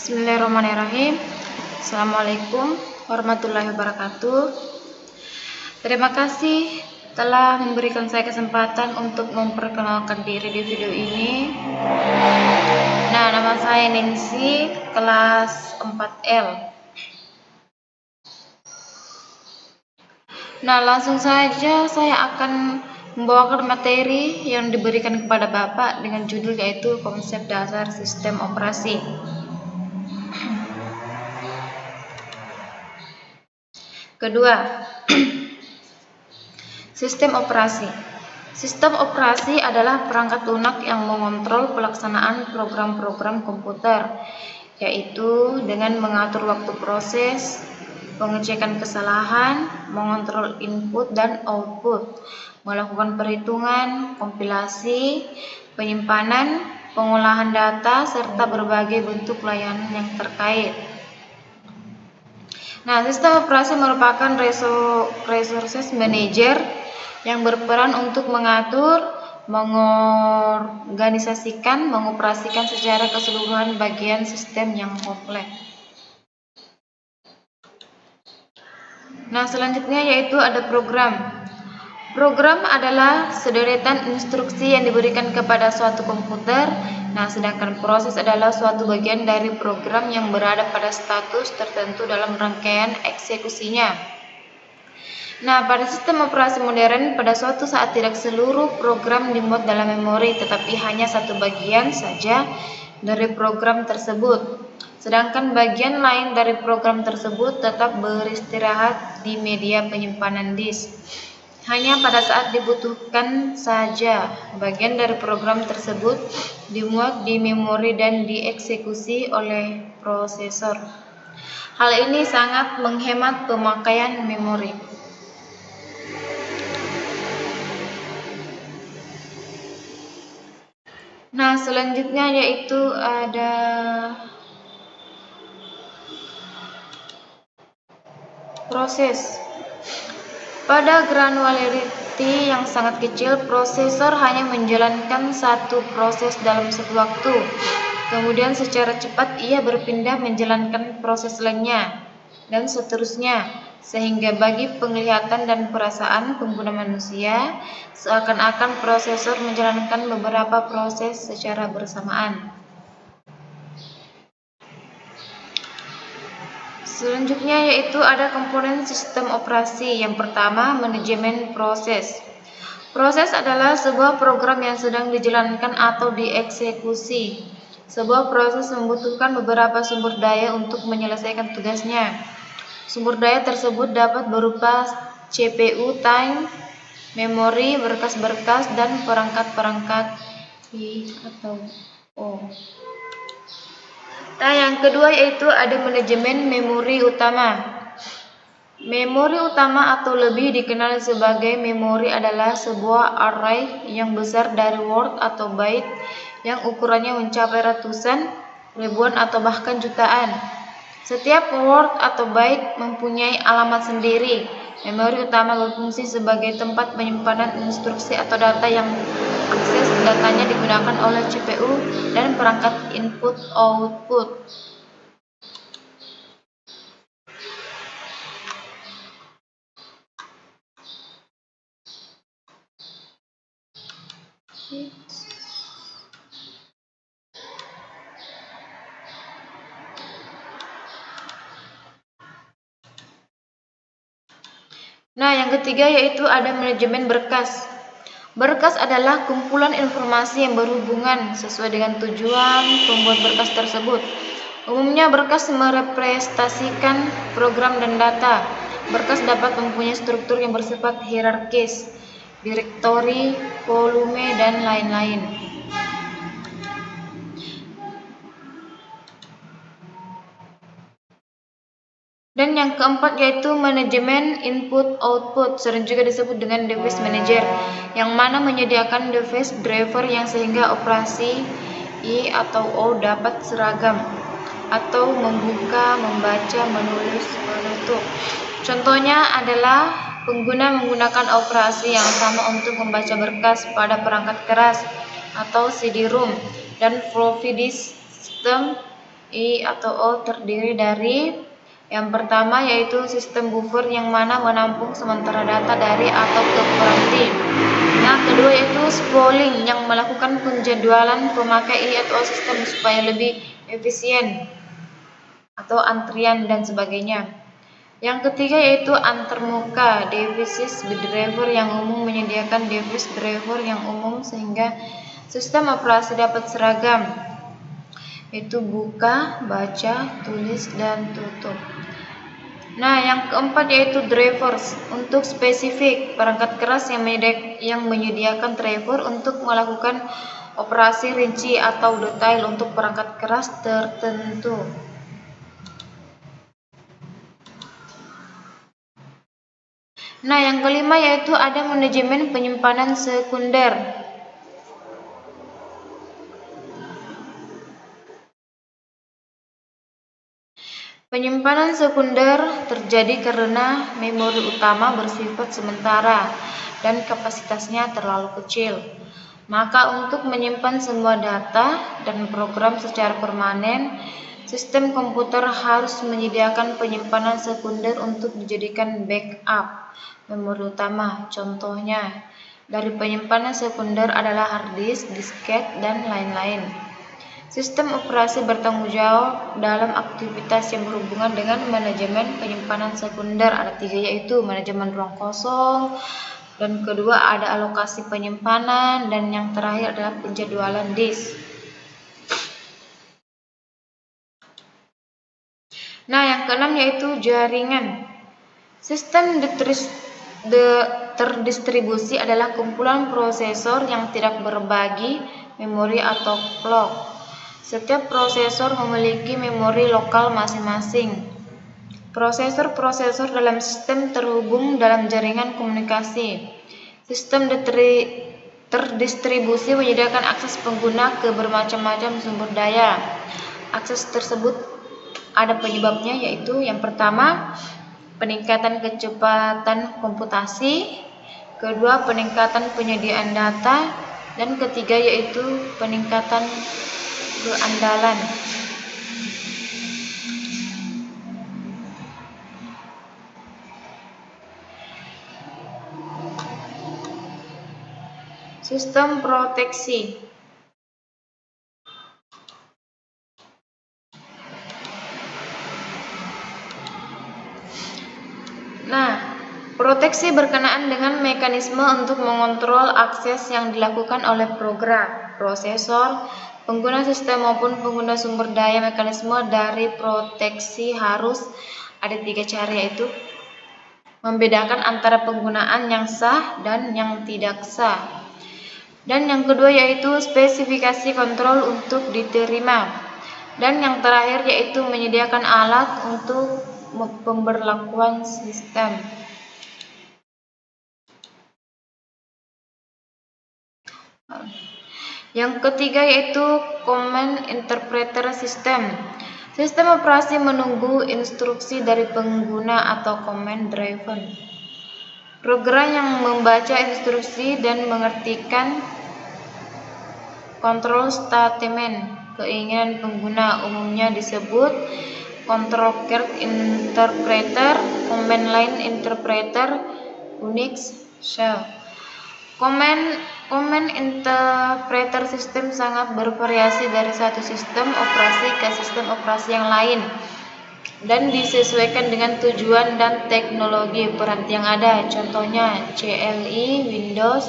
Bismillahirrahmanirrahim. Assalamualaikum warahmatullahi wabarakatuh. Terima kasih telah memberikan saya kesempatan untuk memperkenalkan diri di video ini. Nah, nama saya Nancy, kelas 4L. Nah, langsung saja saya akan membawakan materi yang diberikan kepada Bapak dengan judul yaitu konsep dasar sistem operasi. Kedua, sistem operasi. Sistem operasi adalah perangkat lunak yang mengontrol pelaksanaan program-program komputer, yaitu dengan mengatur waktu proses, pengecekan kesalahan, mengontrol input dan output, melakukan perhitungan, kompilasi, penyimpanan, pengolahan data, serta berbagai bentuk layanan yang terkait. Nah, sistem operasi merupakan resources manager yang berperan untuk mengatur, mengorganisasikan, mengoperasikan secara keseluruhan bagian sistem yang kompleks. Nah, selanjutnya yaitu ada program. Program adalah sederetan instruksi yang diberikan kepada suatu komputer. Nah, sedangkan proses adalah suatu bagian dari program yang berada pada status tertentu dalam rangkaian eksekusinya. Nah, pada sistem operasi modern, pada suatu saat tidak seluruh program dimuat dalam memori, tetapi hanya satu bagian saja dari program tersebut. Sedangkan bagian lain dari program tersebut tetap beristirahat di media penyimpanan disk. Hanya pada saat dibutuhkan saja bagian dari program tersebut dimuat di memori dan dieksekusi oleh prosesor. Hal ini sangat menghemat pemakaian memori. Nah, selanjutnya yaitu ada proses. Pada granularity yang sangat kecil, prosesor hanya menjalankan satu proses dalam satu waktu. Kemudian secara cepat ia berpindah menjalankan proses lainnya, dan seterusnya. Sehingga bagi penglihatan dan perasaan pengguna manusia, seakan-akan prosesor menjalankan beberapa proses secara bersamaan. Selanjutnya yaitu ada komponen sistem operasi. Yang pertama, manajemen proses. Proses adalah sebuah program yang sedang dijalankan atau dieksekusi. Sebuah proses membutuhkan beberapa sumber daya untuk menyelesaikan tugasnya. Sumber daya tersebut dapat berupa CPU, time, memori, berkas-berkas, dan perangkat-perangkat atau Nah, yang kedua yaitu ada manajemen memori utama. Memori utama atau lebih dikenal sebagai memori adalah sebuah array yang besar dari word atau byte yang ukurannya mencapai ratusan, ribuan atau bahkan jutaan. Setiap word atau byte mempunyai alamat sendiri. Memori utama berfungsi sebagai tempat penyimpanan instruksi atau data yang akses datanya digunakan oleh CPU dan perangkat input-output. Nah, yang ketiga yaitu ada manajemen berkas. Berkas adalah kumpulan informasi yang berhubungan sesuai dengan tujuan pembuat berkas tersebut. Umumnya berkas merepresentasikan program dan data. Berkas dapat mempunyai struktur yang bersifat hierarkis, direktori, volume, dan lain-lain. Dan yang keempat yaitu manajemen input-output, sering juga disebut dengan device manager, yang mana menyediakan device driver yang sehingga operasi I atau O dapat seragam atau membuka, membaca, menulis, menutup. Contohnya adalah pengguna menggunakan operasi yang sama untuk membaca berkas pada perangkat keras atau CD-ROM dan floppy disk system I atau O terdiri dari yang pertama yaitu sistem buffer yang mana menampung sementara data dari atau ke peranti. Yang kedua yaitu spooling yang melakukan penjadwalan pemakai I atau O sistem supaya lebih efisien atau antrian dan sebagainya. Yang ketiga yaitu antarmuka devices driver yang umum menyediakan device driver yang umum sehingga sistem operasi dapat seragam, yaitu buka, baca, tulis, dan tutup. Nah, yang keempat yaitu drivers untuk spesifik perangkat keras yang menyediakan driver untuk melakukan operasi rinci atau detail untuk perangkat keras tertentu. Nah, yang kelima yaitu ada manajemen penyimpanan sekunder. Penyimpanan sekunder terjadi karena memori utama bersifat sementara dan kapasitasnya terlalu kecil. Maka untuk menyimpan semua data dan program secara permanen, sistem komputer harus menyediakan penyimpanan sekunder untuk dijadikan backup memori utama. Contohnya, dari penyimpanan sekunder adalah hard disk, disket, dan lain-lain. Sistem operasi bertanggung jawab dalam aktivitas yang berhubungan dengan manajemen penyimpanan sekunder. Ada 3 yaitu manajemen ruang kosong, dan kedua ada alokasi penyimpanan, dan yang terakhir adalah penjadwalan disk. Nah, yang keenam yaitu jaringan. Sistem terdistribusi adalah kumpulan prosesor yang tidak berbagi memori atau clock. Setiap prosesor memiliki memori lokal masing-masing. Prosesor-prosesor dalam sistem terhubung dalam jaringan komunikasi. Sistem terdistribusi menyediakan akses pengguna ke bermacam-macam sumber daya. Akses tersebut ada penyebabnya yaitu yang pertama, peningkatan kecepatan komputasi, kedua peningkatan penyediaan data, dan ketiga yaitu peningkatan keandalan. Sistem proteksi. Nah, proteksi berkenaan dengan mekanisme untuk mengontrol akses yang dilakukan oleh program, prosesor, pengguna sistem maupun pengguna sumber daya. Mekanisme dari proteksi harus ada 3 cara yaitu membedakan antara penggunaan yang sah dan yang tidak sah. Dan yang kedua yaitu spesifikasi kontrol untuk diterima. Dan yang terakhir yaitu menyediakan alat untuk pemberlakuan sistem. Yang ketiga yaitu command interpreter system. Sistem operasi menunggu instruksi dari pengguna atau command driven. Program yang membaca instruksi dan mengertikan kontrol statement keinginan pengguna umumnya disebut control card interpreter, command line interpreter, Unix shell. Command interpreter sistem sangat bervariasi dari satu sistem operasi ke sistem operasi yang lain dan disesuaikan dengan tujuan dan teknologi peranti yang ada. Contohnya CLI, Windows,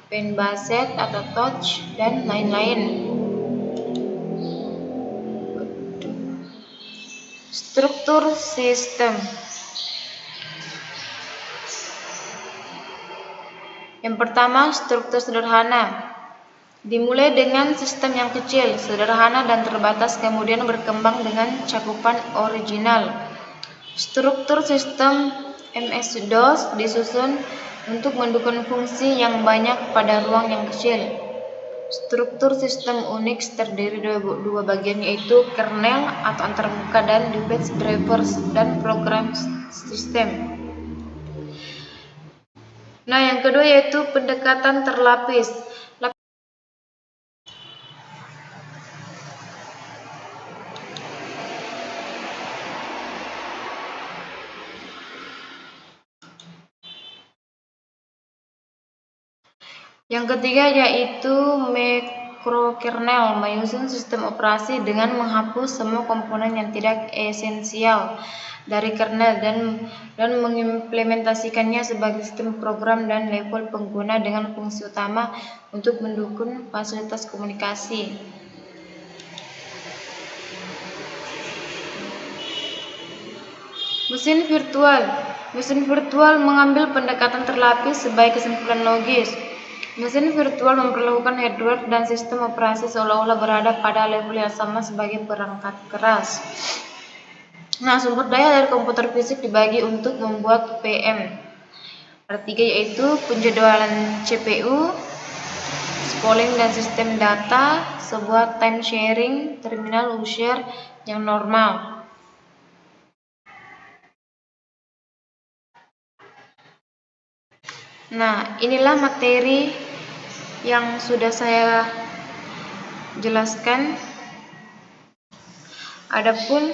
Pen-based atau Touch, dan lain-lain. Struktur sistem. Yang pertama, struktur sederhana. Dimulai dengan sistem yang kecil, sederhana, dan terbatas, kemudian berkembang dengan cakupan original. Struktur sistem MS-DOS disusun untuk mendukung fungsi yang banyak pada ruang yang kecil. Struktur sistem Unix terdiri dari 2 bagian yaitu kernel atau antarmuka dan device drivers dan program sistem. Nah, yang kedua yaitu pendekatan terlapis. Yang ketiga yaitu microkernel, menyusun sistem operasi dengan menghapus semua komponen yang tidak esensial dari kernel dan mengimplementasikannya sebagai sistem program dan level pengguna dengan fungsi utama untuk mendukung fasilitas komunikasi. Mesin virtual mengambil pendekatan terlapis sebagai kesimpulan logis. Mesin virtual memperlakukan hardware dan sistem operasi seolah-olah berada pada level yang sama sebagai perangkat keras. Nah, sumber daya dari komputer fisik dibagi untuk membuat PM. Ada 3 yaitu penjadwalan CPU, spooling dan sistem data, sebuah time sharing, terminal user yang normal. Nah, inilah materi yang sudah saya jelaskan. Adapun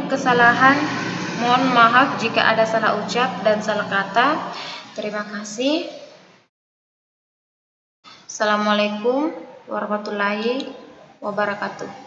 kesalahan, mohon maaf jika ada salah ucap dan salah kata. Terima kasih. Assalamualaikum warahmatullahi wabarakatuh.